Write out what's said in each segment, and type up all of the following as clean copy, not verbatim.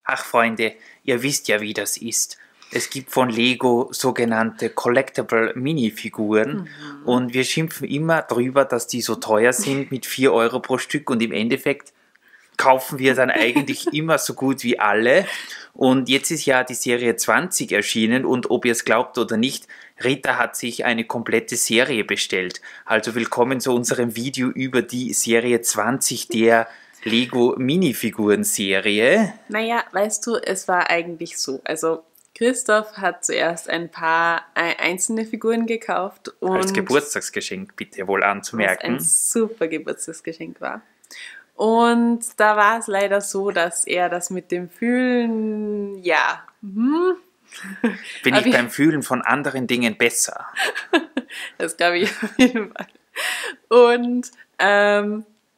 Ach Freunde, ihr wisst ja, wie das ist. Es gibt von Lego sogenannte Collectible Minifiguren und wir schimpfen immer drüber, dass die so teuer sind mit 4 Euro pro Stück und im Endeffekt kaufen wir dann eigentlich immer so gut wie alle. Und jetzt ist ja die Serie 20 erschienen und ob ihr es glaubt oder nicht, Rita hat sich eine komplette Serie bestellt. Also willkommen zu unserem Video über die Serie 20 der Lego Minifiguren-Serie. Naja, weißt du, es war eigentlich so. Also Christoph hat zuerst ein paar einzelne Figuren gekauft. Und Als Geburtstagsgeschenk bitte wohl anzumerken. Was ein super Geburtstagsgeschenk war. Und da war es leider so, dass er das mit dem Fühlen, ja. Bin ich beim Fühlen von anderen Dingen besser? Das glaube ich auf jeden Fall. Und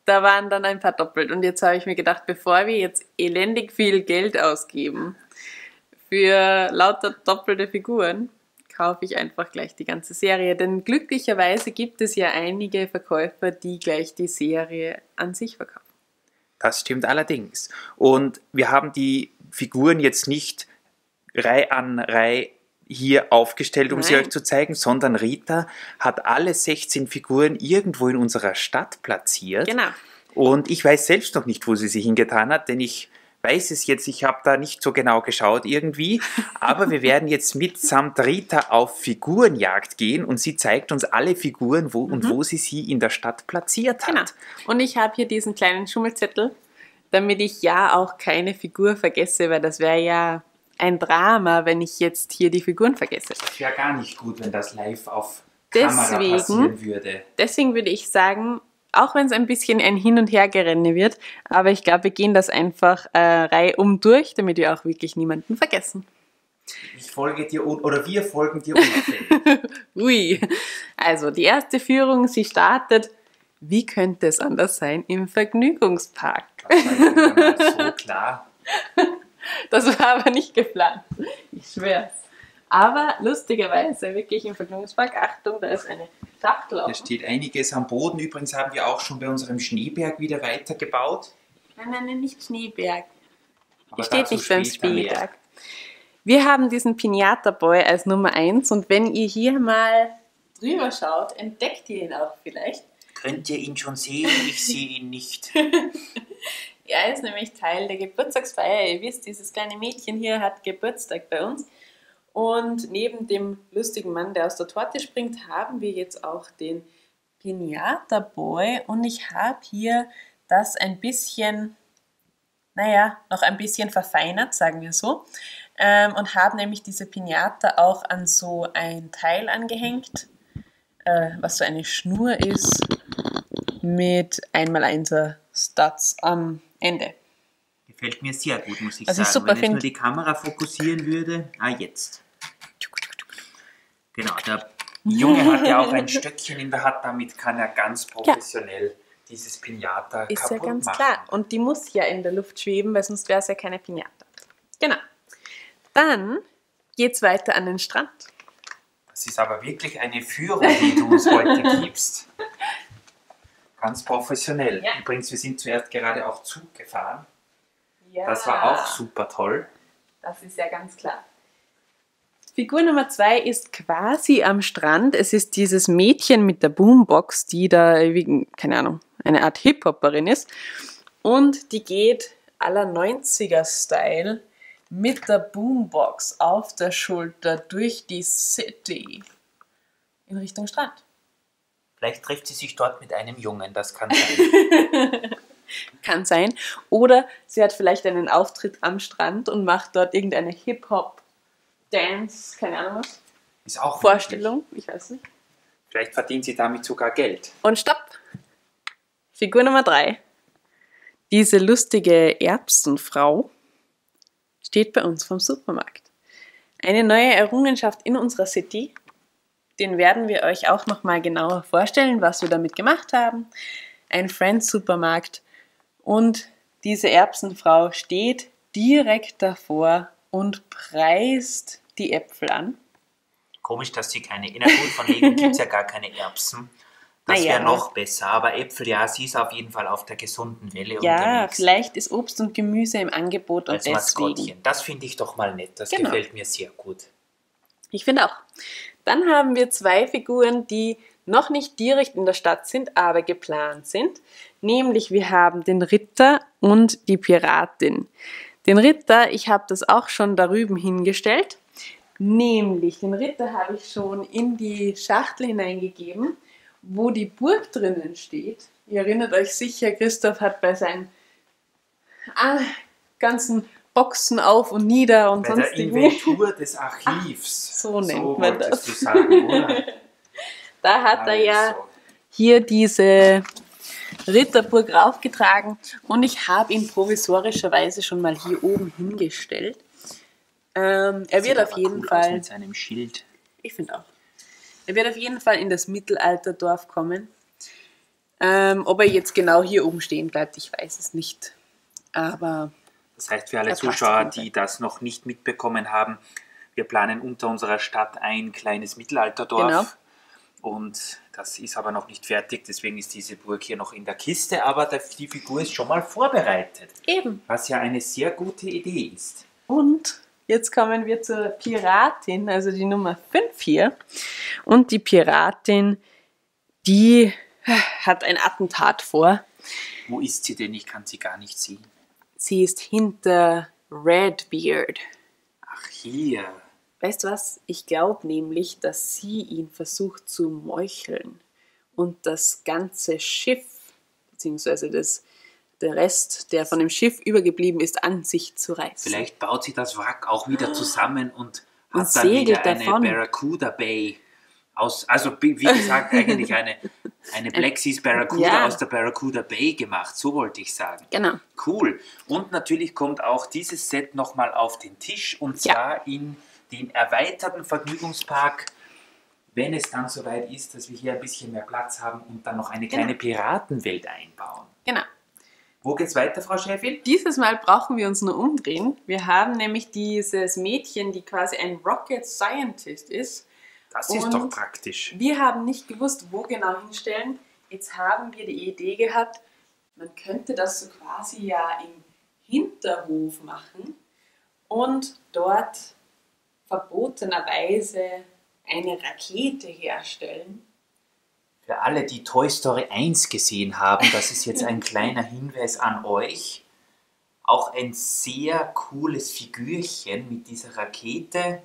da waren dann ein paar doppelt. Und jetzt habe ich mir gedacht, bevor wir jetzt elendig viel Geld ausgeben für lauter doppelte Figuren, kaufe ich einfach gleich die ganze Serie. Denn glücklicherweise gibt es ja einige Verkäufer, die gleich die Serie an sich verkaufen. Das stimmt allerdings. Und wir haben die Figuren jetzt nicht Reihe an Reihe hier aufgestellt, um sie euch zu zeigen, sondern Rita hat alle 16 Figuren irgendwo in unserer Stadt platziert. Genau. Und ich weiß selbst noch nicht, wo sie sich hingetan hat, denn ich weiß es jetzt, ich habe da nicht so genau geschaut irgendwie, aber wir werden jetzt mitsamt Rita auf Figurenjagd gehen und sie zeigt uns alle Figuren wo sie in der Stadt platziert hat. Genau. Und ich habe hier diesen kleinen Schummelzettel, damit ich ja auch keine Figur vergesse, weil das wäre ja ein Drama, wenn ich jetzt hier die Figuren vergesse. Das wäre gar nicht gut, wenn das live auf Kamera passieren würde. Deswegen würde ich sagen, auch wenn es ein bisschen ein Hin- und Hergerenne wird, aber ich glaube, wir gehen das einfach reihum durch, damit wir auch wirklich niemanden vergessen. Ich folge dir oder wir folgen dir unauffällig. Ui, also die erste Führung, sie startet, wie könnte es anders sein, im Vergnügungspark. Das war ja so klar. Das war aber nicht geplant, ich schwör's. Aber lustigerweise wirklich im Vergnügungspark, Achtung, da ist eine Schachtel auf. Da steht einiges am Boden. Übrigens haben wir auch schon bei unserem Schneeberg wieder weitergebaut. Nein, nicht Schneeberg. Aber Steht nicht beim Schneeberg. Wir haben diesen Pinata Boy als Nummer 1 und wenn ihr hier mal drüber schaut, entdeckt ihr ihn auch vielleicht. Könnt ihr ihn schon sehen? Ich sehe ihn nicht. Er ist nämlich Teil der Geburtstagsfeier. Ihr wisst, dieses kleine Mädchen hier hat Geburtstag bei uns. Und neben dem lustigen Mann, der aus der Torte springt, haben wir jetzt auch den Pinata Boy. Und ich habe hier das ein bisschen, noch ein bisschen verfeinert, sagen wir so. Und habe nämlich diese Pinata auch an so ein Teil angehängt, was so eine Schnur ist mit 1x1er Studs am Ende. Gefällt mir sehr gut, muss ich Was sagen. ich super Wenn jetzt nur die Kamera fokussieren würde. Ah, jetzt. Genau, der Junge hat ja auch ein Stöckchen in der Hand, damit kann er ganz professionell dieses Pinata ist kaputt ja ganz machen. klar. Und die muss ja in der Luft schweben, weil sonst wäre es ja keine Pinata. Genau. Dann geht es weiter an den Strand. Das ist aber wirklich eine Führung, die du uns heute gibst. Ganz professionell. Ja. Übrigens, wir sind zuerst gerade auch Zug gefahren. Ja. Das war auch super toll. Das ist ja ganz klar. Figur Nummer 2 ist quasi am Strand. Es ist dieses Mädchen mit der Boombox, die da, keine Ahnung, eine Art Hip-Hopperin ist. Und die geht à la 90er-Style mit der Boombox auf der Schulter durch die City in Richtung Strand. Vielleicht trifft sie sich dort mit einem Jungen, das kann sein. Kann sein. Oder sie hat vielleicht einen Auftritt am Strand und macht dort irgendeine Hip-Hop-Dance, keine Ahnung was. Ist auch Vorstellung, ich weiß nicht. Vielleicht verdient sie damit sogar Geld. Und stopp! Figur Nummer 3. Diese lustige Erbsenfrau steht bei uns vom Supermarkt. Eine neue Errungenschaft in unserer City. Den werden wir euch auch nochmal genauer vorstellen, was wir damit gemacht haben. Ein Friends-Supermarkt. Und diese Erbsenfrau steht direkt davor und preist die Äpfel an. Komisch, dass sie keine... Na gut, von Lego gibt es ja gar keine Erbsen. Das Naja. wäre noch besser, aber Äpfel, ja, sie ist auf jeden Fall auf der gesunden Welle Ja, unterwegs. vielleicht ist Obst und Gemüse im Angebot und Als deswegen. Maskottchen. Das finde ich doch mal nett. Das Genau. gefällt mir sehr gut. Ich finde auch. Dann haben wir zwei Figuren, die noch nicht direkt in der Stadt sind, aber geplant sind. Nämlich wir haben den Ritter und die Piratin. Den Ritter, ich habe das auch schon da drüben hingestellt. Nämlich den Ritter habe ich schon in die Schachtel hineingegeben, wo die Burg drinnen steht. Ihr erinnert euch sicher, Christoph hat bei seinen ganzen Boxen auf und nieder und Bei der sonstigen. Inventur des Archivs. So nennt man das. wolltest du sagen, oder? Da hat er ja Also, hier diese Ritterburg raufgetragen und ich habe ihn provisorischerweise schon mal hier oben hingestellt. Er sieht wird auf aber jeden cool aus Fall, mit seinem Schild. ich finde auch, er wird auf jeden Fall in das Mittelalterdorf kommen. Ob er jetzt genau hier oben stehen bleibt, ich weiß es nicht. Aber Das heißt, für alle Er passt auf Zuschauer, jeden Fall. die das noch nicht mitbekommen haben, wir planen unter unserer Stadt ein kleines Mittelalterdorf. Genau. Und das ist aber noch nicht fertig, deswegen ist diese Burg hier noch in der Kiste, aber die Figur ist schon mal vorbereitet. eben. Was ja eine sehr gute Idee ist. Und jetzt kommen wir zur Piratin, also die Nummer 5 hier. Und die Piratin, die hat ein Attentat vor. Wo ist sie denn? Ich kann sie gar nicht sehen. Sie ist hinter Redbeard. Ach, hier. Weißt du was? Ich glaube nämlich, dass sie ihn versucht zu meucheln und das ganze Schiff, beziehungsweise der Rest, der von dem Schiff übergeblieben ist, an sich zu reißen. Vielleicht baut sie das Wrack auch wieder zusammen und Und hat dann wieder segelt eine davon. Barracuda Bay. Also wie gesagt, eigentlich eine Black Seas Barracuda Ja. aus der Barracuda Bay gemacht, so wollte ich sagen. Genau. Cool. Und natürlich kommt auch dieses Set nochmal auf den Tisch und Ja. zwar in den erweiterten Vergnügungspark, wenn es dann soweit ist, dass wir hier ein bisschen mehr Platz haben und dann noch eine kleine Piratenwelt einbauen. Genau. Wo geht's weiter, Frau Schäfin? Dieses Mal brauchen wir uns nur umdrehen. Wir haben nämlich dieses Mädchen, die quasi ein Rocket Scientist ist. Das ist Und doch praktisch. Wir haben nicht gewusst, wo genau hinstellen. Jetzt haben wir die Idee gehabt, man könnte das so quasi ja im Hinterhof machen und dort verbotenerweise eine Rakete herstellen. Für alle, die Toy Story 1 gesehen haben, das ist jetzt ein kleiner Hinweis an euch. Auch ein sehr cooles Figürchen mit dieser Rakete.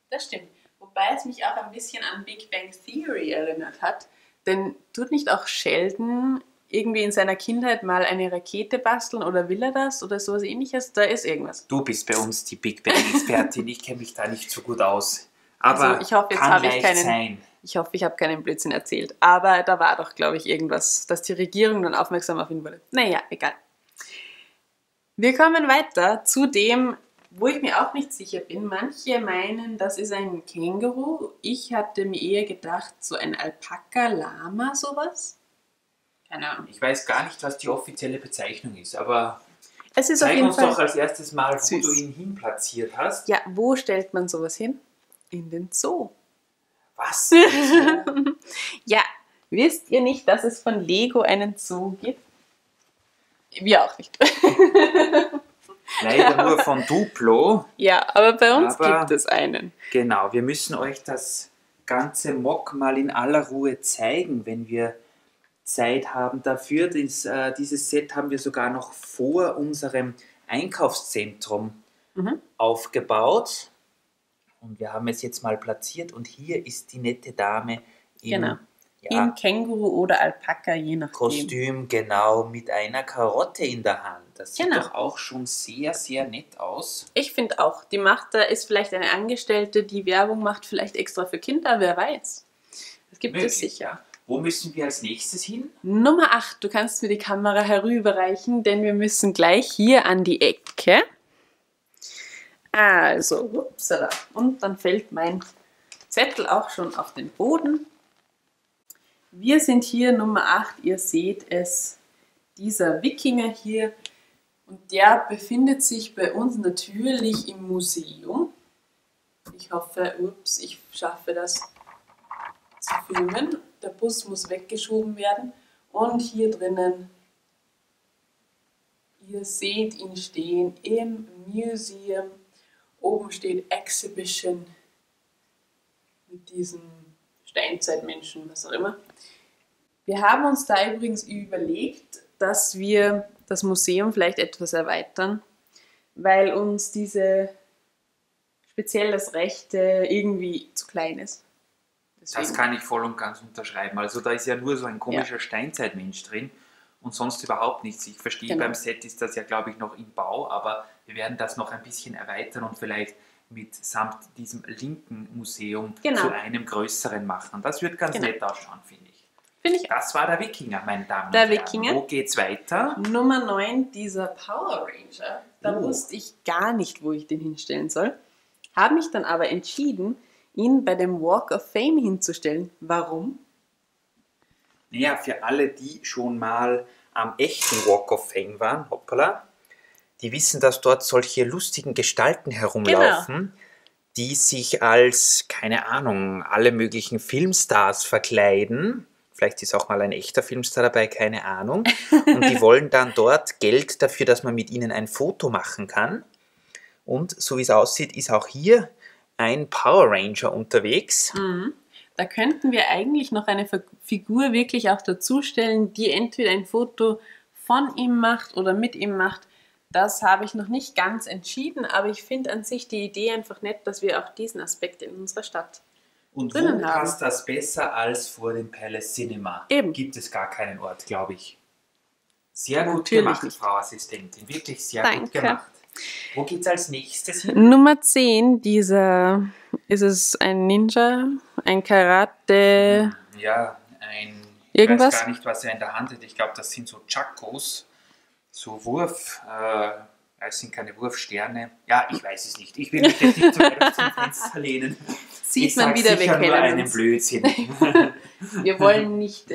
Das stimmt. Wobei es mich auch ein bisschen an Big Bang Theory erinnert hat. Denn tut nicht auch Sheldon irgendwie in seiner Kindheit mal eine Rakete basteln oder will er das oder sowas ähnliches? Da ist irgendwas. Du bist bei uns die Big Bang-Expertin, ich kenne mich da nicht so gut aus. Aber Also ich hoffe, jetzt kann habe ich leicht sein. Ich hoffe, ich habe keinen Blödsinn erzählt. Aber da war doch, glaube ich, irgendwas, dass die Regierung dann aufmerksam auf ihn wurde. Naja, egal. Wir kommen weiter zu dem, wo ich mir auch nicht sicher bin. Manche meinen, das ist ein Känguru. Ich hatte mir eher gedacht, so ein Alpaka, Lama, sowas. Keine Ahnung. Ich weiß gar nicht, was die offizielle Bezeichnung ist, aber Es ist auf zeig jeden uns doch Fall. als erstes mal, wo süß. du ihn hinplatziert hast. Ja, wo stellt man sowas hin? In den Zoo. Was? Ja, wisst ihr nicht, dass es von Lego einen Zoo gibt? Wir auch nicht. Leider nur von Duplo. Ja, aber bei uns Aber- gibt es einen. Genau, wir müssen euch das ganze Mock mal in aller Ruhe zeigen, wenn wir Zeit haben dafür. Dieses Set haben wir sogar noch vor unserem Einkaufszentrum aufgebaut. Und wir haben es jetzt mal platziert und hier ist die nette Dame im Genau. In Känguru oder Alpaka, je nachdem. Kostüm, genau, mit einer Karotte in der Hand. Das sieht Genau. doch auch schon sehr, sehr nett aus. Ich finde auch, da ist vielleicht eine Angestellte, die Werbung macht, vielleicht extra für Kinder, wer weiß. Das gibt es sicher. ja. Wo müssen wir als nächstes hin? Nummer 8, du kannst mir die Kamera herüberreichen, denn wir müssen gleich hier an die Ecke. Also, upsala. Und dann fällt mein Zettel auch schon auf den Boden. Wir sind hier Nummer 8, ihr seht es, dieser Wikinger hier. Und der befindet sich bei uns natürlich im Museum. Ich hoffe, ich schaffe das zu filmen. der Bus muss weggeschoben werden. Und hier drinnen, ihr seht ihn stehen im Museum. Oben steht Exhibition mit diesen Steinzeitmenschen, was auch immer. Wir haben uns da übrigens überlegt, dass wir das Museum vielleicht etwas erweitern, weil uns speziell das Rechte irgendwie zu klein ist. Deswegen. Das kann ich voll und ganz unterschreiben. Also da ist ja nur so ein komischer Steinzeitmensch drin und sonst überhaupt nichts. Ich verstehe, beim Set ist das ja, glaube ich, noch im Bau, aber wir werden das noch ein bisschen erweitern und vielleicht samt diesem linken Museum zu einem größeren machen. Und das wird ganz nett ausschauen, finde ich. Das war der Wikinger, meine Damen und Herren. Wikinger. Wo geht's weiter? Nummer 9, dieser Power Ranger. Da wusste ich gar nicht, wo ich den hinstellen soll. Habe mich dann aber entschieden, ihn bei dem Walk of Fame hinzustellen. Warum? Naja, für alle, die schon mal am echten Walk of Fame waren, hoppala, die wissen, dass dort solche lustigen Gestalten herumlaufen, die sich als, keine Ahnung, alle möglichen Filmstars verkleiden. Vielleicht ist auch mal ein echter Filmstar dabei, keine Ahnung. Und die wollen dann dort Geld dafür, dass man mit ihnen ein Foto machen kann. Und so wie es aussieht, ist auch hier ein Power Ranger unterwegs. Da könnten wir eigentlich noch eine Figur wirklich auch dazustellen, die entweder ein Foto von ihm macht oder mit ihm macht. Das habe ich noch nicht ganz entschieden, aber ich finde an sich die Idee einfach nett, dass wir auch diesen Aspekt in unserer Stadt und wo passt das besser als vor dem Palace Cinema? Eben. Gibt es gar keinen Ort, glaube ich. Sehr gut gemacht, Frau Assistentin. Wirklich sehr gut gemacht. Wo geht's als nächstes hin? Nummer 10, ist es ein Ninja, ein Karate? Ja, irgendwas? Ich weiß gar nicht, was er in der Hand hat. Ich glaube, das sind so Chakos, so Wurf, es sind keine Wurfsterne. Ja, ich weiß es nicht. Ich will mich jetzt nicht zu weit aus dem Fenster lehnen. Sieht man wieder, wir kennen einen Blödsinn. Wir wollen nicht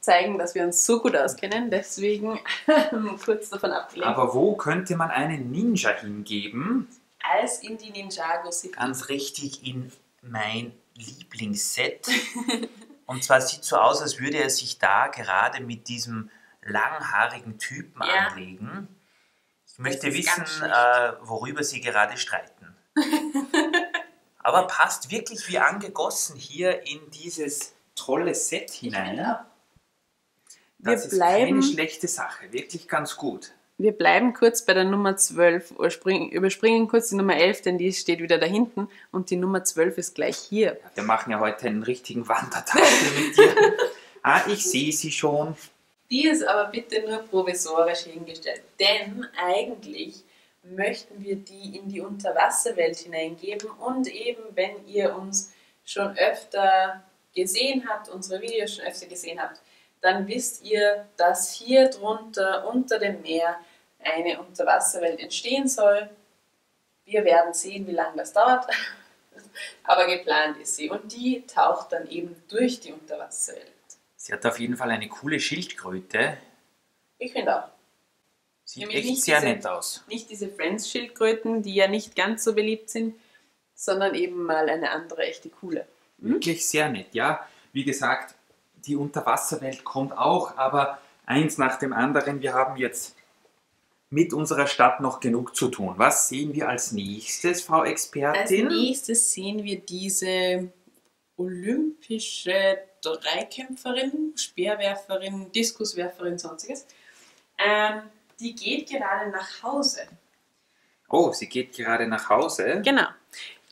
zeigen, dass wir uns so gut auskennen, deswegen kurz davon abgelehnt. Aber wo könnte man einen Ninja hingeben? Als in die Ninjago City. Ganz richtig, in mein Lieblingsset. Und zwar sieht so aus, als würde er sich da gerade mit diesem langhaarigen Typen anlegen. Ich möchte wissen, worüber sie gerade streiten. Aber passt wirklich wie angegossen hier in dieses tolle Set hinein. Das ist keine schlechte Sache, wirklich ganz gut. Wir bleiben kurz bei der Nummer 12, überspringen kurz die Nummer 11, denn die steht wieder da hinten und die Nummer 12 ist gleich hier. Ja, wir machen ja heute einen richtigen Wandertag mit dir. Ich sehe sie schon. Die ist aber bitte nur provisorisch hingestellt, denn eigentlich möchten wir die in die Unterwasserwelt hineingeben und eben, wenn ihr uns schon öfter gesehen habt, unsere Videos schon öfter gesehen habt, dann wisst ihr, dass hier drunter, unter dem Meer, eine Unterwasserwelt entstehen soll. Wir werden sehen, wie lange das dauert, aber geplant ist sie. Und die taucht dann eben durch die Unterwasserwelt. Sie hat auf jeden Fall eine coole Schildkröte. Ich finde auch. Sieht echt sehr nett aus. Nicht diese Friends-Schildkröten, die ja nicht ganz so beliebt sind, sondern eben mal eine andere, echte coole. Wirklich sehr nett, ja. Wie gesagt, die Unterwasserwelt kommt auch, aber eins nach dem anderen. Wir haben jetzt mit unserer Stadt noch genug zu tun. Was sehen wir als nächstes, Frau Expertin? Als nächstes sehen wir diese olympische Dreikämpferin, Speerwerferin, Diskuswerferin, sonstiges. Die geht gerade nach Hause. Oh, sie geht gerade nach Hause? Genau,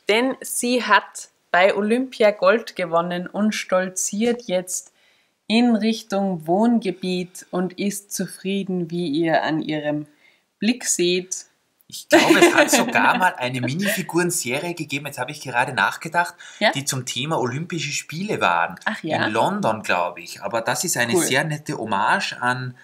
denn sie hat bei Olympia Gold gewonnen und stolziert jetzt in Richtung Wohngebiet und ist zufrieden, wie ihr an ihrem Blick seht. Ich glaube, es hat sogar mal eine Minifiguren-Serie gegeben, jetzt habe ich gerade nachgedacht, die zum Thema Olympische Spiele waren. Ach ja? In London, glaube ich. Aber das ist eine sehr nette Hommage an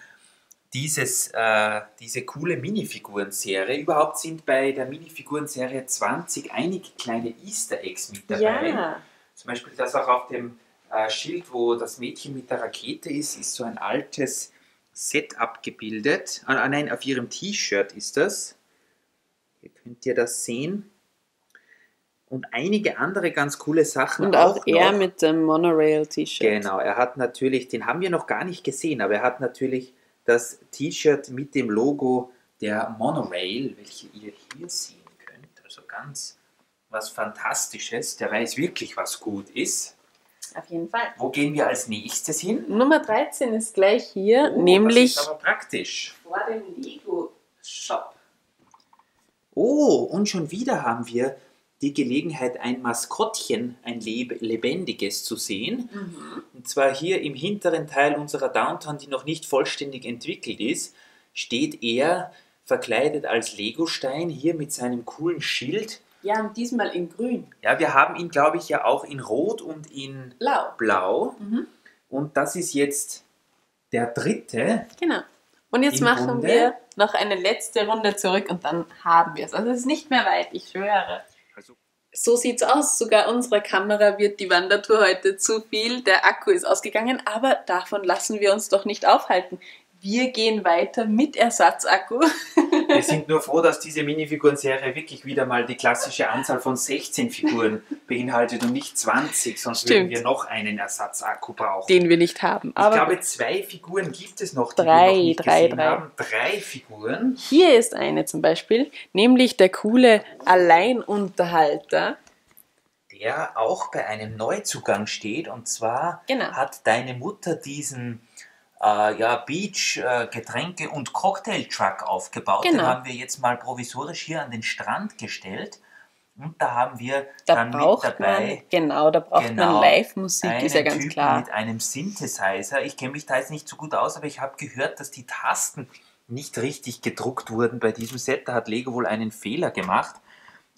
diese coole Minifiguren-Serie. Überhaupt sind bei der Minifiguren-Serie 20 einige kleine Easter Eggs mit dabei. Ja. Zum Beispiel das auch auf dem Schild, wo das Mädchen mit der Rakete ist so ein altes Set abgebildet. Nein, auf ihrem T-Shirt ist das. Hier könnt ihr das sehen. und einige andere ganz coole Sachen. Und auch er noch. mit dem Monorail-T-Shirt. Genau, er hat natürlich, den haben wir noch gar nicht gesehen, aber er hat natürlich das T-Shirt mit dem Logo der Monorail, welche ihr hier sehen könnt. Also ganz was Fantastisches. Der weiß wirklich, was gut ist. Auf jeden Fall. Wo gehen wir als nächstes hin? Nummer 13 ist gleich hier, nämlich das ist aber praktisch. vor dem Lego-Shop. Oh, und schon wieder haben wir die Gelegenheit, ein Maskottchen, ein lebendiges zu sehen. Und zwar hier im hinteren Teil unserer Downtown, die noch nicht vollständig entwickelt ist, steht er verkleidet als Legostein hier mit seinem coolen Schild. Ja, und diesmal in grün. Ja, wir haben ihn, glaube ich, ja auch in Rot und in Blau. Und das ist jetzt der dritte. Genau. Und jetzt machen Runde. wir noch eine letzte Runde zurück und dann haben wir es. Also es ist nicht mehr weit, ich schwöre. So sieht's aus. Sogar unserer Kamera wird die Wandertour heute zu viel. Der Akku ist ausgegangen, aber davon lassen wir uns doch nicht aufhalten. Wir gehen weiter mit Ersatzakku. Wir sind nur froh, dass diese Minifiguren-Serie wirklich wieder mal die klassische Anzahl von 16 Figuren beinhaltet und nicht 20, sonst würden wir noch einen Ersatzakku brauchen. Den wir nicht haben. Ich glaube, 2 Figuren gibt es noch, die wir drei, noch nicht gesehen haben. 3 Figuren. Hier ist eine zum Beispiel, nämlich der coole Alleinunterhalter. Der auch bei einem Neuzugang steht, und zwar hat deine Mutter diesen Beach-Getränke- und Cocktail-Truck aufgebaut. Den haben wir jetzt mal provisorisch hier an den Strand gestellt. Und da haben wir dann mit dabei... da braucht man Live-Musik, ist ja ganz Typen klar. mit einem Synthesizer. Ich kenne mich da jetzt nicht so gut aus, aber ich habe gehört, dass die Tasten nicht richtig gedruckt wurden bei diesem Set. Da hat Lego wohl einen Fehler gemacht.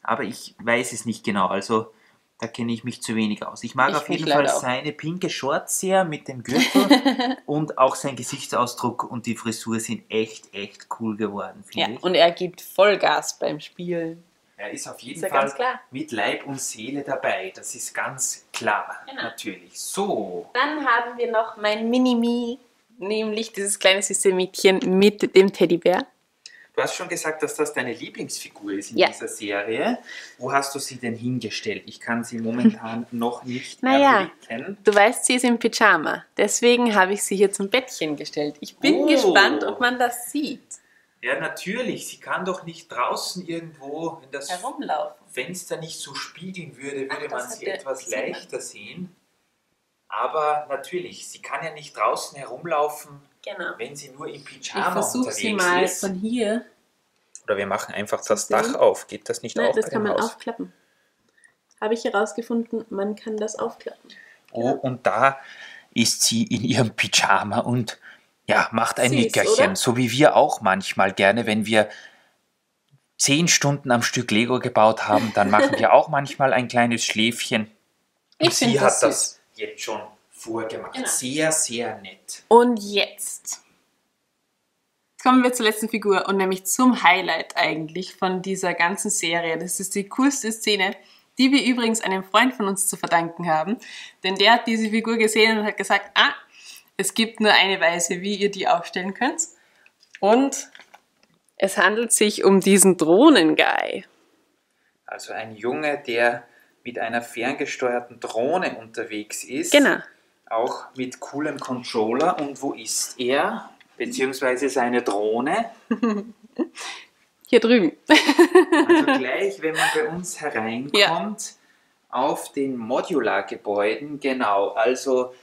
Aber ich weiß es nicht genau, also... Da kenne ich mich zu wenig aus. Ich mag auf jeden Fall seine pinke Shorts sehr mit dem Gürtel und auch sein Gesichtsausdruck und die Frisur sind echt cool geworden, finde ich. Und er gibt Vollgas beim Spielen. Er ist auf jeden Fall mit Leib und Seele dabei, das ist ganz klar, natürlich. So. Dann haben wir noch mein Mini-Me, nämlich dieses kleine süße Mädchen mit dem Teddybär. Du hast schon gesagt, dass das deine Lieblingsfigur ist in dieser Serie. Wo hast du sie denn hingestellt? Ich kann sie momentan noch nicht erblicken. Du weißt, sie ist im Pyjama. Deswegen habe ich sie hier zum Bettchen gestellt. Ich bin gespannt, ob man das sieht. Ja, natürlich. Sie kann doch nicht draußen irgendwo, wenn das Fenster nicht so spiegeln würde, würde man sie etwas leichter sehen. Aber natürlich, sie kann ja nicht draußen herumlaufen, wenn sie nur im Pyjama unterwegs ist. Ich versuche sie mal von hier. Oder wir machen einfach das Dach auf. Geht das nicht auf? Nein, das kann man aufklappen. Habe ich herausgefunden, man kann das aufklappen. Oh, und da ist sie in ihrem Pyjama und macht ein Nickerchen. So wie wir auch manchmal gerne, wenn wir 10 Stunden am Stück Lego gebaut haben, dann machen wir auch manchmal ein kleines Schläfchen. Und sie hat das jetzt schon vorgemacht. Sehr, sehr nett. Und jetzt kommen wir zur letzten Figur und nämlich zum Highlight eigentlich von dieser ganzen Serie. Das ist die coolste Szene, die wir übrigens einem Freund von uns zu verdanken haben. Denn der hat diese Figur gesehen und hat gesagt, es gibt nur eine Weise, wie ihr die aufstellen könnt. Und es handelt sich um diesen Drohnen-Guy. Also ein Junge, der mit einer ferngesteuerten Drohne unterwegs ist. Genau. Auch mit coolem Controller. Und wo ist er? Beziehungsweise seine Drohne? Hier drüben. Also gleich, wenn man bei uns hereinkommt, auf den Modular-Gebäuden. Genau, also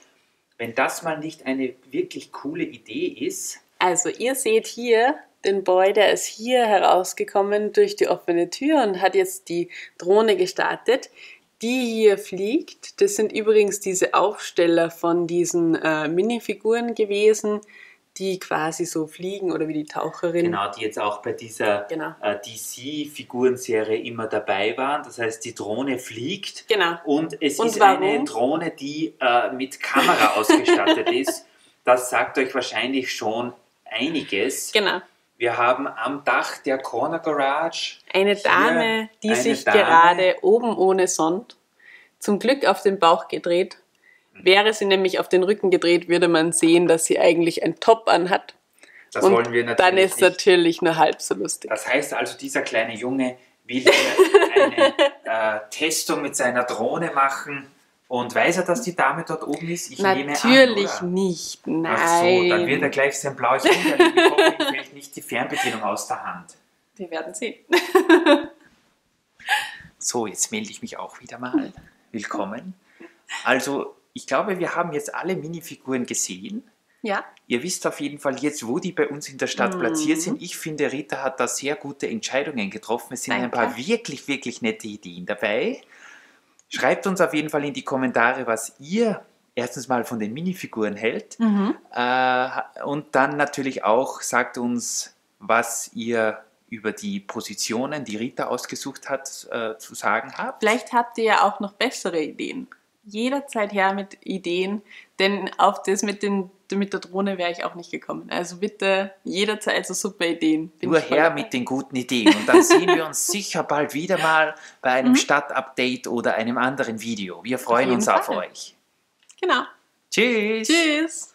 wenn das mal nicht eine wirklich coole Idee ist. Also ihr seht hier den Boy, der ist hier herausgekommen durch die offene Tür und hat jetzt die Drohne gestartet, die hier fliegt. Das sind übrigens diese Aufsteller von diesen Minifiguren gewesen, die quasi so fliegen oder wie die Taucherin. Genau, die jetzt auch bei dieser DC-Figurenserie immer dabei waren. Das heißt, die Drohne fliegt und es ist eine Drohne, die mit Kamera ausgestattet ist. Das sagt euch wahrscheinlich schon einiges. Genau. Wir haben am Dach der Corner Garage eine Dame, die sich gerade oben ohne Sond zum Glück auf den Bauch gedreht. Wäre sie nämlich auf den Rücken gedreht, würde man sehen, dass sie eigentlich ein Top anhat. Das wollen wir natürlich dann ist nicht. Natürlich nur halb so lustig. Das heißt also, dieser kleine Junge will hier eine Testung mit seiner Drohne machen. Und weiß er, dass die Dame dort oben ist? Ich nehme an, Natürlich oder? nicht, nein. Ach so, dann wird er gleich sein blaues Unterliegen. Ich hoffe, ihm fällt nicht die Fernbedienung aus der Hand. Wir werden sehen. So, jetzt melde ich mich auch wieder mal. Willkommen. Also, ich glaube, wir haben jetzt alle Minifiguren gesehen. Ja. Ihr wisst auf jeden Fall jetzt, wo die bei uns in der Stadt platziert sind. Ich finde, Rita hat da sehr gute Entscheidungen getroffen. Es sind ein paar wirklich, wirklich nette Ideen dabei. Schreibt uns auf jeden Fall in die Kommentare, was ihr erstens mal von den Minifiguren hält. Und dann natürlich auch sagt uns, was ihr über die Positionen, die Rita ausgesucht hat, zu sagen habt. Vielleicht habt ihr ja auch noch bessere Ideen. Jederzeit her mit Ideen, denn auf das mit der Drohne wäre ich auch nicht gekommen. Also bitte jederzeit so super Ideen. Nur her mit den guten Ideen und dann sehen wir uns sicher bald wieder mal bei einem Stadtupdate oder einem anderen Video. Wir freuen uns auf euch. Genau. Tschüss. Tschüss.